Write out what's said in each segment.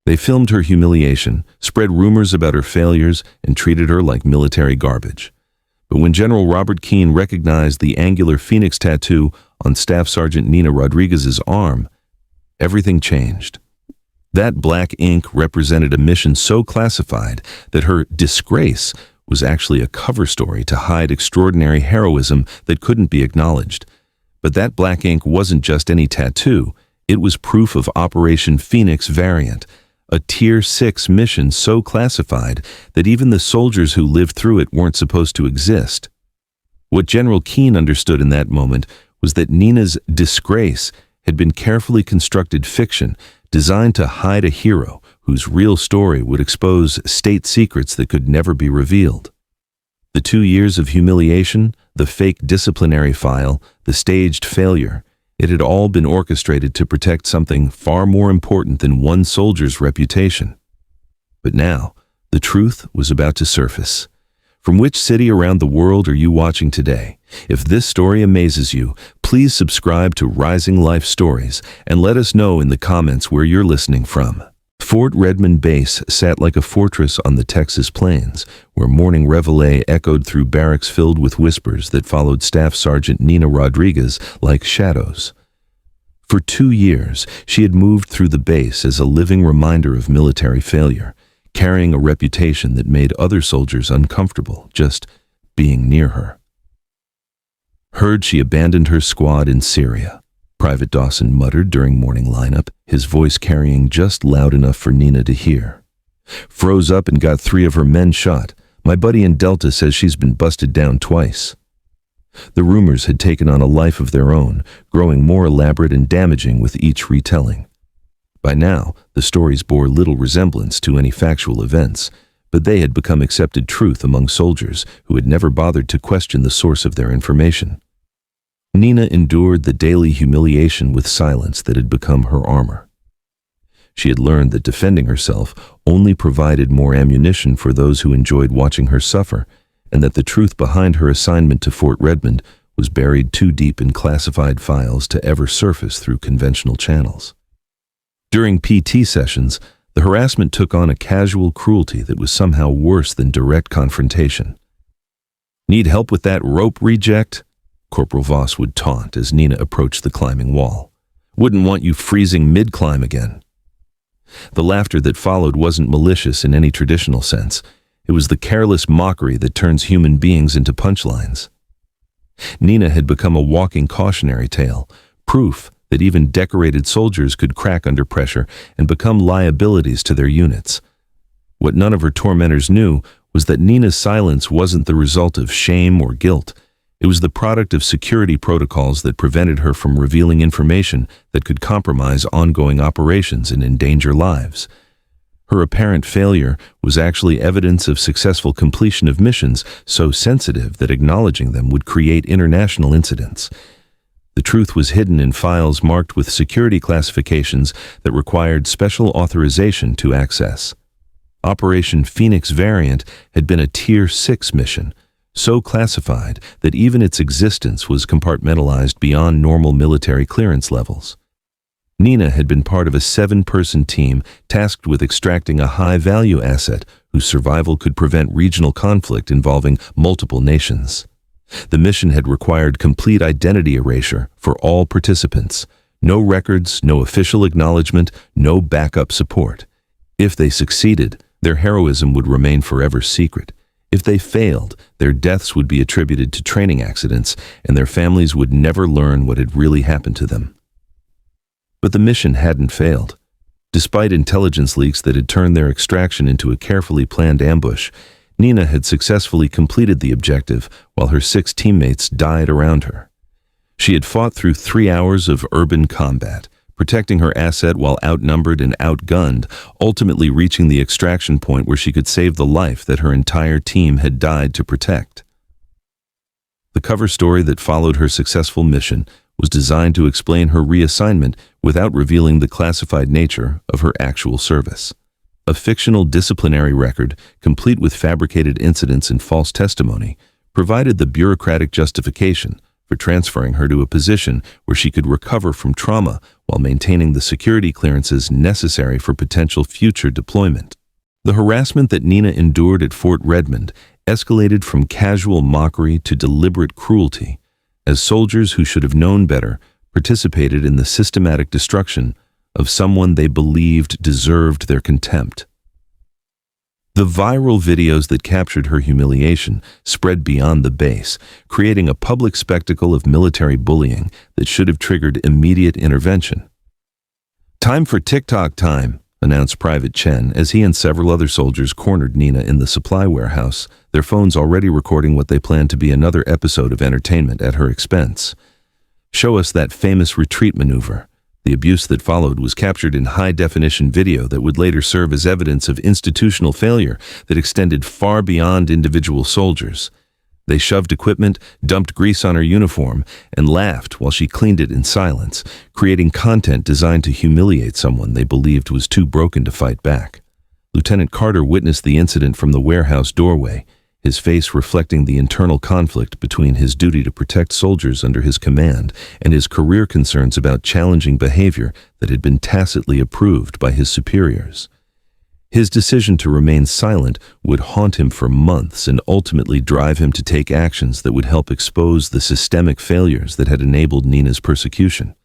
They filmed her humiliation, spread rumors about her failures, and treated her like military garbage. But when General Robert Keane recognized the angular phoenix tattoo on Staff Sergeant Nina Rodriguez's arm, everything changed. That black ink represented a mission so classified that her disgrace was actually a cover story to hide extraordinary heroism that couldn't be acknowledged. But that black ink wasn't just any tattoo, it was proof of Operation Phoenix Variant, a Tier 6 mission so classified that even the soldiers who lived through it weren't supposed to exist. What General Keane understood in that moment was that Nina's disgrace had been carefully constructed fiction designed to hide a hero whose real story would expose state secrets that could never be revealed. The 2 years of humiliation, the fake disciplinary file, the staged failure, it had all been orchestrated to protect something far more important than one soldier's reputation. But now, the truth was about to surface. From which city around the world are you watching today? If this story amazes you, please subscribe to Rising Life Stories and let us know in the comments where you're listening from. Fort Redmond Base sat like a fortress on the Texas plains, where morning reveille echoed through barracks filled with whispers that followed Staff Sergeant Nina Rodriguez like shadows. For 2 years, she had moved through the base as a living reminder of military failure, carrying a reputation that made other soldiers uncomfortable just being near her. Heard she abandoned her squad in Syria, Private Dawson muttered during morning lineup, his voice carrying just loud enough for Nina to hear. Froze up and got 3 of her men shot. My buddy in Delta says she's been busted down twice. The rumors had taken on a life of their own, growing more elaborate and damaging with each retelling. By now, the stories bore little resemblance to any factual events, but they had become accepted truth among soldiers who had never bothered to question the source of their information. Nina endured the daily humiliation with silence that had become her armor. She had learned that defending herself only provided more ammunition for those who enjoyed watching her suffer, and that the truth behind her assignment to Fort Redmond was buried too deep in classified files to ever surface through conventional channels. During PT sessions, the harassment took on a casual cruelty that was somehow worse than direct confrontation. "Need help with that rope, reject?" Corporal Voss would taunt as Nina approached the climbing wall. "Wouldn't want you freezing mid-climb again." The laughter that followed wasn't malicious in any traditional sense. It was the careless mockery that turns human beings into punchlines. Nina had become a walking cautionary tale, proof that even decorated soldiers could crack under pressure and become liabilities to their units. What none of her tormentors knew was that Nina's silence wasn't the result of shame or guilt. It was the product of security protocols that prevented her from revealing information that could compromise ongoing operations and endanger lives. Her apparent failure was actually evidence of successful completion of missions so sensitive that acknowledging them would create international incidents. The truth was hidden in files marked with security classifications that required special authorization to access. Operation Phoenix Variant had been a Tier 6 mission, so classified that even its existence was compartmentalized beyond normal military clearance levels. Nina had been part of a 7-person team tasked with extracting a high-value asset whose survival could prevent regional conflict involving multiple nations. The mission had required complete identity erasure for all participants. No records, no official acknowledgement, no backup support. If they succeeded, their heroism would remain forever secret. If they failed, their deaths would be attributed to training accidents, and their families would never learn what had really happened to them. But the mission hadn't failed. Despite intelligence leaks that had turned their extraction into a carefully planned ambush, Nina had successfully completed the objective while her 6 teammates died around her. She had fought through 3 hours of urban combat, protecting her asset while outnumbered and outgunned, ultimately reaching the extraction point where she could save the life that her entire team had died to protect. The cover story that followed her successful mission was designed to explain her reassignment without revealing the classified nature of her actual service. A fictional disciplinary record, complete with fabricated incidents and false testimony, provided the bureaucratic justification for transferring her to a position where she could recover from trauma while maintaining the security clearances necessary for potential future deployment. The harassment that Nina endured at Fort Redmond escalated from casual mockery to deliberate cruelty, as soldiers who should have known better participated in the systematic destruction of someone they believed deserved their contempt. The viral videos that captured her humiliation spread beyond the base, creating a public spectacle of military bullying that should have triggered immediate intervention. "Time for TikTok time," announced Private Chen as he and several other soldiers cornered Nina in the supply warehouse, their phones already recording what they planned to be another episode of entertainment at her expense. "Show us that famous retreat maneuver." The abuse that followed was captured in high-definition video that would later serve as evidence of institutional failure that extended far beyond individual soldiers. They shoved equipment, dumped grease on her uniform, and laughed while she cleaned it in silence, creating content designed to humiliate someone they believed was too broken to fight back. Lieutenant Carter witnessed the incident from the warehouse doorway, his face reflecting the internal conflict between his duty to protect soldiers under his command and his career concerns about challenging behavior that had been tacitly approved by his superiors. His decision to remain silent would haunt him for months and ultimately drive him to take actions that would help expose the systemic failures that had enabled Nina's persecution.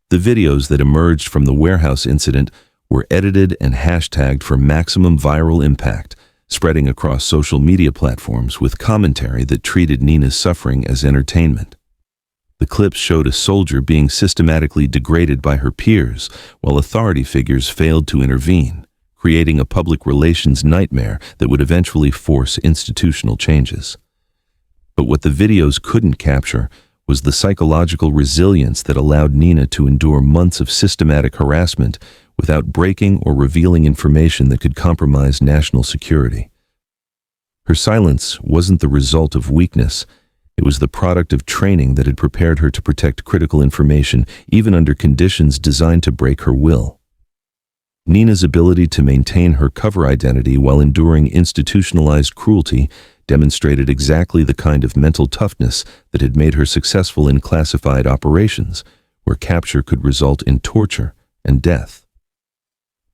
The videos that emerged from the warehouse incident were edited and hashtagged for maximum viral impact, spreading across social media platforms with commentary that treated Nina's suffering as entertainment. The clips showed a soldier being systematically degraded by her peers, while authority figures failed to intervene, creating a public relations nightmare that would eventually force institutional changes. But what the videos couldn't capture was the psychological resilience that allowed Nina to endure months of systematic harassment without breaking or revealing information that could compromise national security. Her silence wasn't the result of weakness. It was the product of training that had prepared her to protect critical information, even under conditions designed to break her will. Nina's ability to maintain her cover identity while enduring institutionalized cruelty demonstrated exactly the kind of mental toughness that had made her successful in classified operations, where capture could result in torture and death.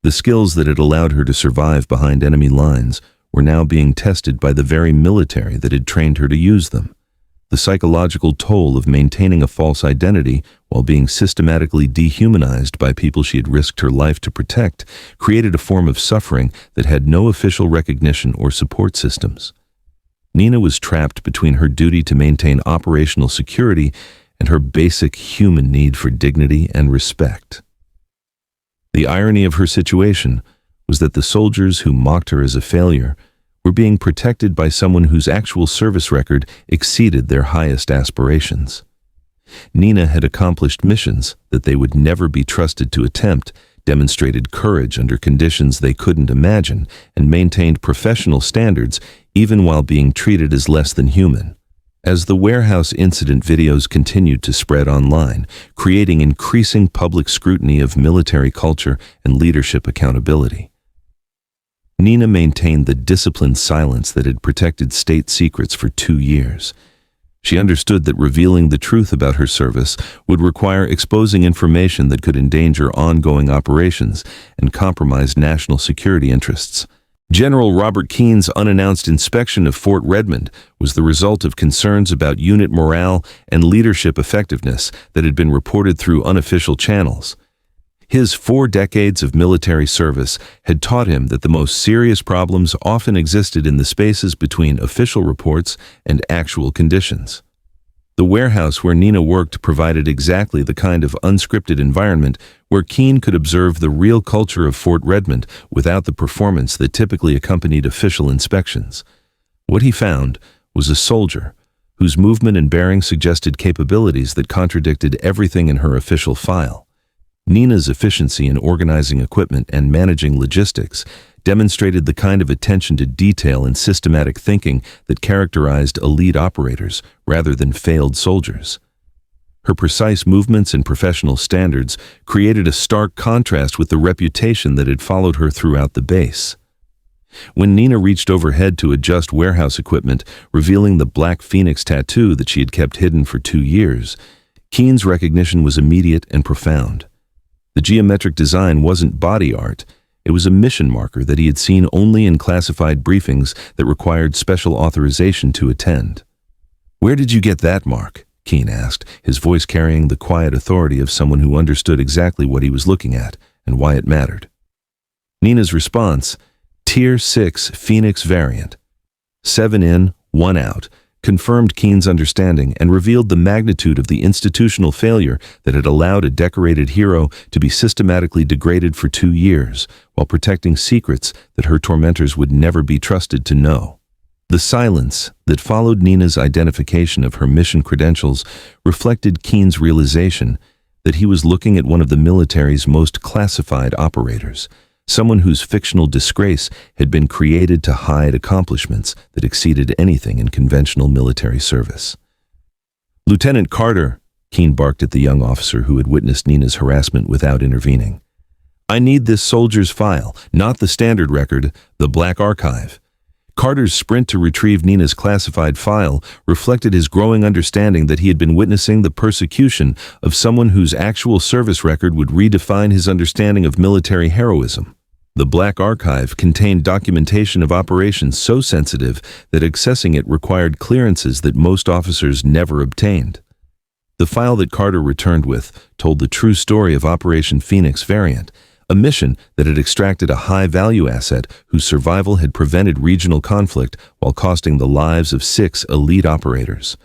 The skills that had allowed her to survive behind enemy lines were now being tested by the very military that had trained her to use them. The psychological toll of maintaining a false identity while being systematically dehumanized by people she had risked her life to protect created a form of suffering that had no official recognition or support systems. Nina was trapped between her duty to maintain operational security and her basic human need for dignity and respect. The irony of her situation was that the soldiers who mocked her as a failure were being protected by someone whose actual service record exceeded their highest aspirations. Nina had accomplished missions that they would never be trusted to attempt, demonstrated courage under conditions they couldn't imagine, and maintained professional standards even while being treated as less than human. As the warehouse incident videos continued to spread online, creating increasing public scrutiny of military culture and leadership accountability, Nina maintained the disciplined silence that had protected state secrets for 2 years. She understood that revealing the truth about her service would require exposing information that could endanger ongoing operations and compromise national security interests. General Robert Keane's unannounced inspection of Fort Redmond was the result of concerns about unit morale and leadership effectiveness that had been reported through unofficial channels. His 4 decades of military service had taught him that the most serious problems often existed in the spaces between official reports and actual conditions. The warehouse where Nina worked provided exactly the kind of unscripted environment where Keane could observe the real culture of Fort Redmond without the performance that typically accompanied official inspections. What he found was a soldier whose movement and bearing suggested capabilities that contradicted everything in her official file. Nina's efficiency in organizing equipment and managing logistics demonstrated the kind of attention to detail and systematic thinking that characterized elite operators rather than failed soldiers. Her precise movements and professional standards created a stark contrast with the reputation that had followed her throughout the base. When Nina reached overhead to adjust warehouse equipment, revealing the black phoenix tattoo that she had kept hidden for 2 years, Keane's recognition was immediate and profound. The geometric design wasn't body art. It was a mission marker that he had seen only in classified briefings that required special authorization to attend. "Where did you get that mark?" Keane asked, his voice carrying the quiet authority of someone who understood exactly what he was looking at and why it mattered. Nina's response, Tier 6 Phoenix variant. 7 in, 1 out, confirmed Keane's understanding and revealed the magnitude of the institutional failure that had allowed a decorated hero to be systematically degraded for 2 years while protecting secrets that her tormentors would never be trusted to know. The silence that followed Nina's identification of her mission credentials reflected Keane's realization that he was looking at one of the military's most classified operators, someone whose fictional disgrace had been created to hide accomplishments that exceeded anything in conventional military service. "Lieutenant Carter," Keane barked at the young officer who had witnessed Nina's harassment without intervening. "I need this soldier's file, not the standard record, the black archive." Carter's sprint to retrieve Nina's classified file reflected his growing understanding that he had been witnessing the persecution of someone whose actual service record would redefine his understanding of military heroism. The Black Archive contained documentation of operations so sensitive that accessing it required clearances that most officers never obtained. The file that Carter returned with told the true story of Operation Phoenix Variant, a mission that had extracted a high-value asset whose survival had prevented regional conflict while costing the lives of 6 elite operators.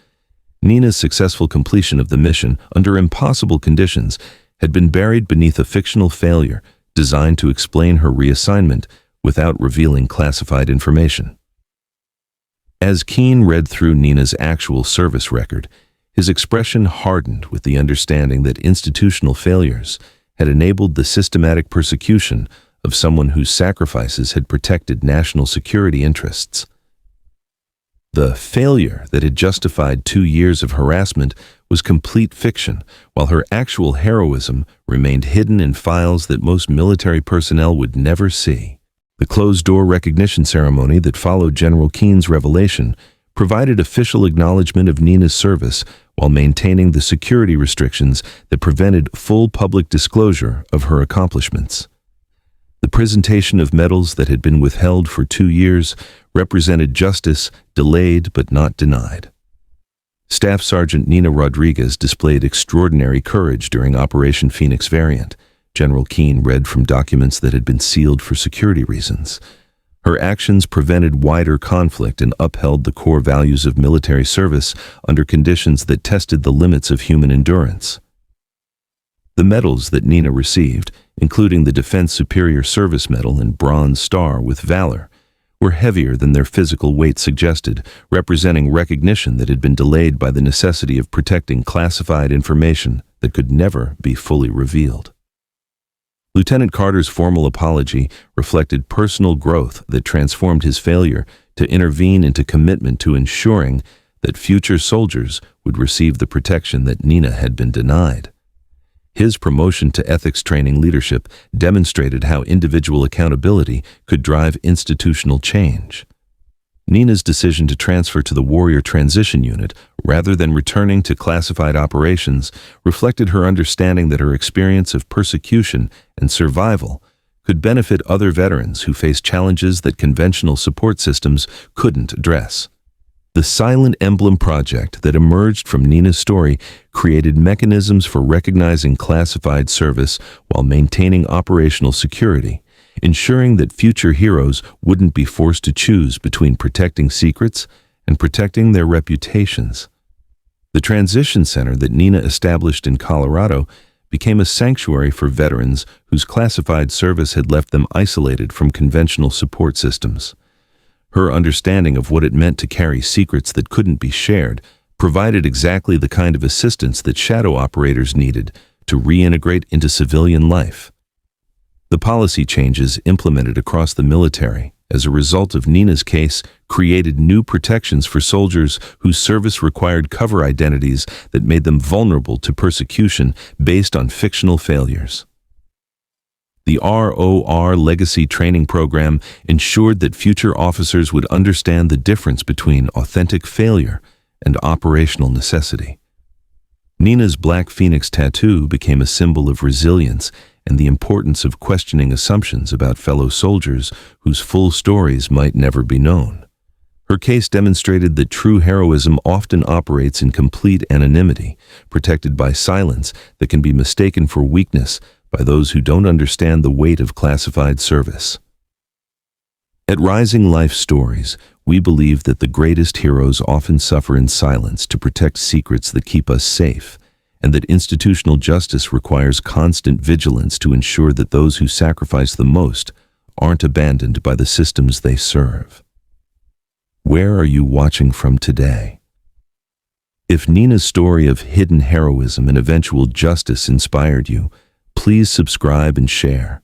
Nina's successful completion of the mission under impossible conditions had been buried beneath a fictional failure designed to explain her reassignment without revealing classified information. As Keane read through Nina's actual service record, his expression hardened with the understanding that institutional failures had enabled the systematic persecution of someone whose sacrifices had protected national security interests. The failure that had justified 2 years of harassment was complete fiction, while her actual heroism remained hidden in files that most military personnel would never see. The closed-door recognition ceremony that followed General Keane's revelation provided official acknowledgement of Nina's service while maintaining the security restrictions that prevented full public disclosure of her accomplishments. The presentation of medals that had been withheld for 2 years represented justice delayed but not denied. Staff Sergeant Nina Rodriguez displayed extraordinary courage during Operation Phoenix Variant, General Keane read from documents that had been sealed for security reasons. Her actions prevented wider conflict and upheld the core values of military service under conditions that tested the limits of human endurance. The medals that Nina received, including the Defense Superior Service Medal and Bronze Star with Valor, were heavier than their physical weight suggested, representing recognition that had been delayed by the necessity of protecting classified information that could never be fully revealed. Lieutenant Carter's formal apology reflected personal growth that transformed his failure to intervene into commitment to ensuring that future soldiers would receive the protection that Nina had been denied. His promotion to ethics training leadership demonstrated how individual accountability could drive institutional change. Nina's decision to transfer to the Warrior Transition Unit rather than returning to classified operations reflected her understanding that her experience of persecution and survival could benefit other veterans who faced challenges that conventional support systems couldn't address. The Silent Emblem project that emerged from Nina's story created mechanisms for recognizing classified service while maintaining operational security, ensuring that future heroes wouldn't be forced to choose between protecting secrets and protecting their reputations. The transition center that Nina established in Colorado became a sanctuary for veterans whose classified service had left them isolated from conventional support systems. Her understanding of what it meant to carry secrets that couldn't be shared provided exactly the kind of assistance that shadow operators needed to reintegrate into civilian life. The policy changes implemented across the military as a result of Nina's case created new protections for soldiers whose service required cover identities that made them vulnerable to persecution based on fictional failures. The ROR Legacy Training Program ensured that future officers would understand the difference between authentic failure and operational necessity. Nina's Black Phoenix tattoo became a symbol of resilience and the importance of questioning assumptions about fellow soldiers whose full stories might never be known. Her case demonstrated that true heroism often operates in complete anonymity, protected by silence that can be mistaken for weakness by those who don't understand the weight of classified service. At Rising Life Stories, we believe that the greatest heroes often suffer in silence to protect secrets that keep us safe, and that institutional justice requires constant vigilance to ensure that those who sacrifice the most aren't abandoned by the systems they serve. Where are you watching from today? If Nina's story of hidden heroism and eventual justice inspired you, please subscribe and share.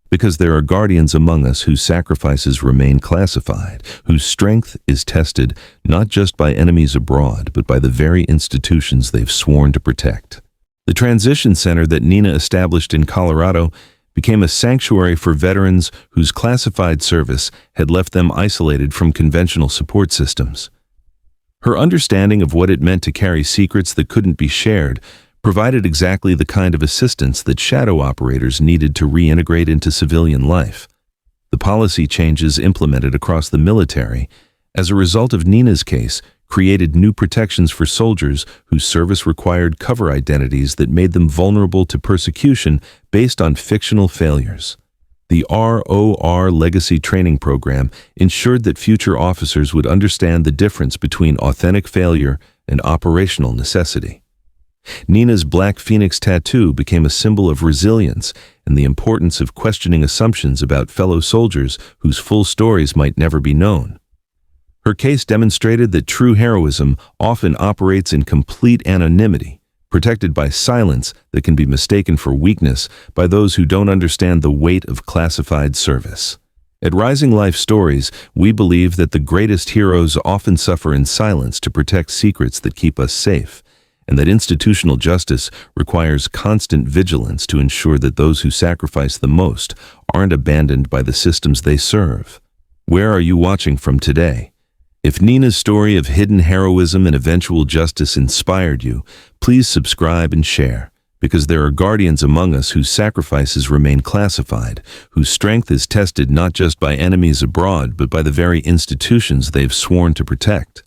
Because there are guardians among us whose sacrifices remain classified, whose strength is tested not just by enemies abroad, but by the very institutions they've sworn to protect. The transition center that Nina established in Colorado became a sanctuary for veterans whose classified service had left them isolated from conventional support systems. Her understanding of what it meant to carry secrets that couldn't be shared provided exactly the kind of assistance that shadow operators needed to reintegrate into civilian life. The policy changes implemented across the military, as a result of Nina's case, created new protections for soldiers whose service required cover identities that made them vulnerable to persecution based on fictional failures. The ROR Legacy Training Program ensured that future officers would understand the difference between authentic failure and operational necessity. Nina's Black Phoenix tattoo became a symbol of resilience and the importance of questioning assumptions about fellow soldiers whose full stories might never be known. Her case demonstrated that true heroism often operates in complete anonymity, protected by silence that can be mistaken for weakness by those who don't understand the weight of classified service. At Rising Life Stories, we believe that the greatest heroes often suffer in silence to protect secrets that keep us safe, and that institutional justice requires constant vigilance to ensure that those who sacrifice the most aren't abandoned by the systems they serve. Where are you watching from today? If Nina's story of hidden heroism and eventual justice inspired you, please subscribe and share, because there are guardians among us whose sacrifices remain classified, whose strength is tested not just by enemies abroad, but by the very institutions they've sworn to protect.